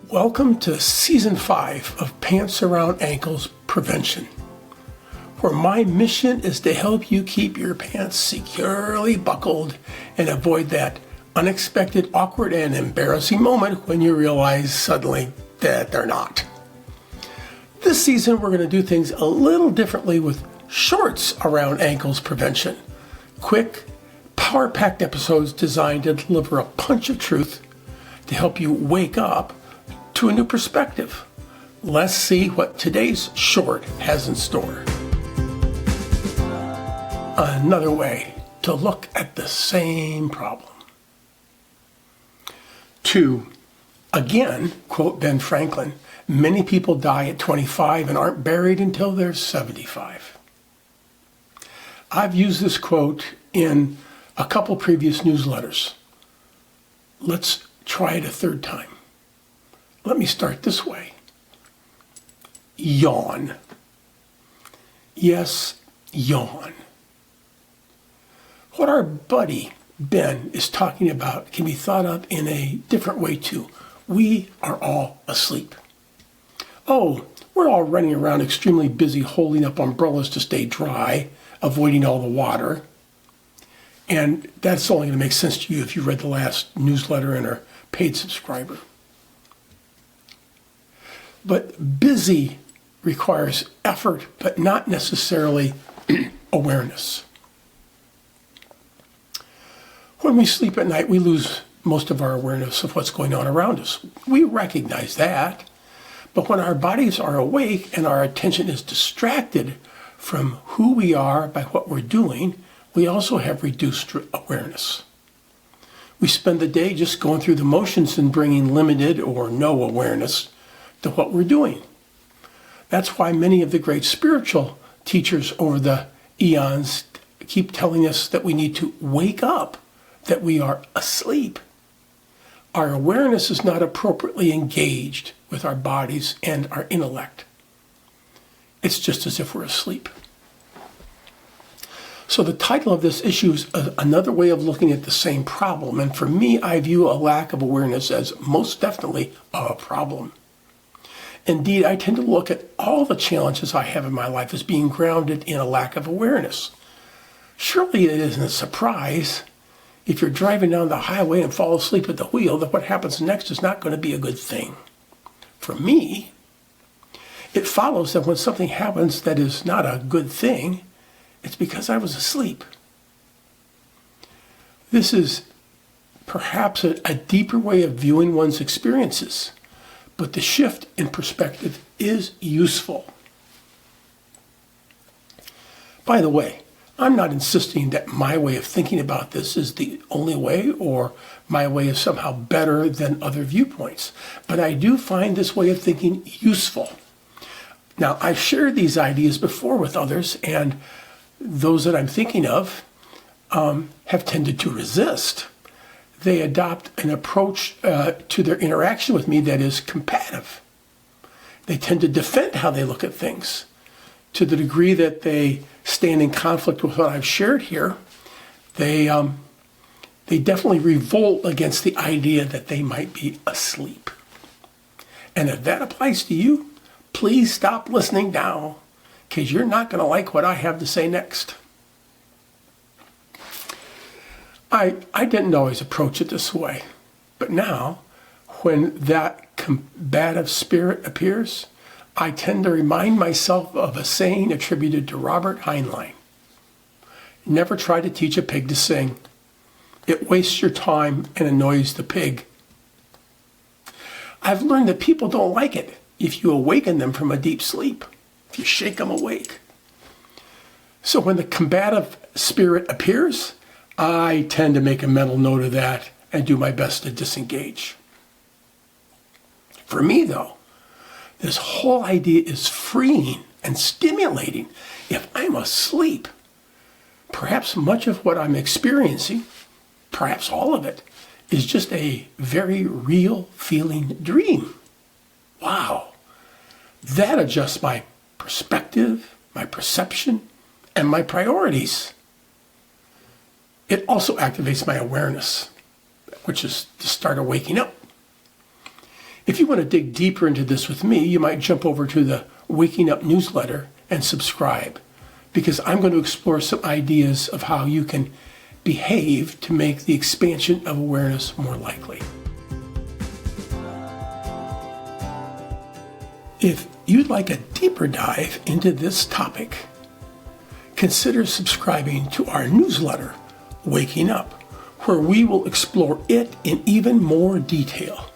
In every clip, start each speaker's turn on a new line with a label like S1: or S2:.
S1: Welcome to Season 5 of Pants Around Ankles Prevention, where my mission is to help you keep your pants securely buckled and avoid that unexpected, awkward, and embarrassing moment when you realize suddenly that they're not. This season, we're going to do things a little differently with shorts around ankles prevention. Quick, power-packed episodes designed to deliver a punch of truth to help you wake up to a new perspective. Let's see what today's short has in store. Another way to look at the same problem. 2. Again, quote Ben Franklin, many people die at 25 and aren't buried until they're 75. I've used this quote in a couple previous newsletters. Let's try it a third time. Let me start this way. Yawn. Yes, yawn. What our buddy Ben is talking about can be thought of in a different way too. We are all asleep. Oh, we're all running around extremely busy holding up umbrellas to stay dry, avoiding all the water. And that's only going to make sense to you if you read the last newsletter and are a paid subscriber. But busy requires effort, but not necessarily awareness. When we sleep at night, we lose most of our awareness of what's going on around us. We recognize that, but when our bodies are awake and our attention is distracted from who we are by what we're doing, we also have reduced awareness. We spend the day just going through the motions and bringing limited or no awareness to what we're doing. That's why many of the great spiritual teachers over the eons keep telling us that we need to wake up, that we are asleep. Our awareness is not appropriately engaged with our bodies and our intellect. It's just as if we're asleep. So the title of this issue is another way of looking at the same problem. And for me, I view a lack of awareness as most definitely a problem. Indeed, I tend to look at all the challenges I have in my life as being grounded in a lack of awareness. Surely it isn't a surprise if you're driving down the highway and fall asleep at the wheel that what happens next is not going to be a good thing. For me, it follows that when something happens that is not a good thing, it's because I was asleep. This is perhaps a deeper way of viewing one's experiences. But the shift in perspective is useful. By the way, I'm not insisting that my way of thinking about this is the only way or my way is somehow better than other viewpoints, but I do find this way of thinking useful. Now, I've shared these ideas before with others, and those that I'm thinking of have tended to resist. They adopt an approach to their interaction with me that is combative. They tend to defend how they look at things. To the degree that they stand in conflict with what I've shared here, they definitely revolt against the idea that they might be asleep. And if that applies to you, please stop listening now, because you're not going to like what I have to say next. I didn't always approach it this way, but now, when that combative spirit appears, I tend to remind myself of a saying attributed to Robert Hayne. Never try to teach a pig to sing. It wastes your time and annoys the pig. I've learned that people don't like it if you awaken them from a deep sleep, if you shake them awake. So when the combative spirit appears, I tend to make a mental note of that and do my best to disengage. For me, though, this whole idea is freeing and stimulating. If I'm asleep, perhaps much of what I'm experiencing, perhaps all of it, is just a very real feeling dream. Wow, that adjusts my perspective, my perception, and my priorities. It also activates my awareness, which is the start of waking up. If you want to dig deeper into this with me, you might jump over to the Waking Up newsletter and subscribe, because I'm going to explore some ideas of how you can behave to make the expansion of awareness more likely. If you'd like a deeper dive into this topic, consider subscribing to our newsletter, Waking Up, where we will explore it in even more detail.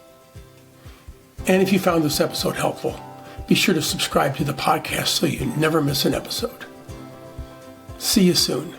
S1: And if you found this episode helpful, be sure to subscribe to the podcast so you never miss an episode. See you soon.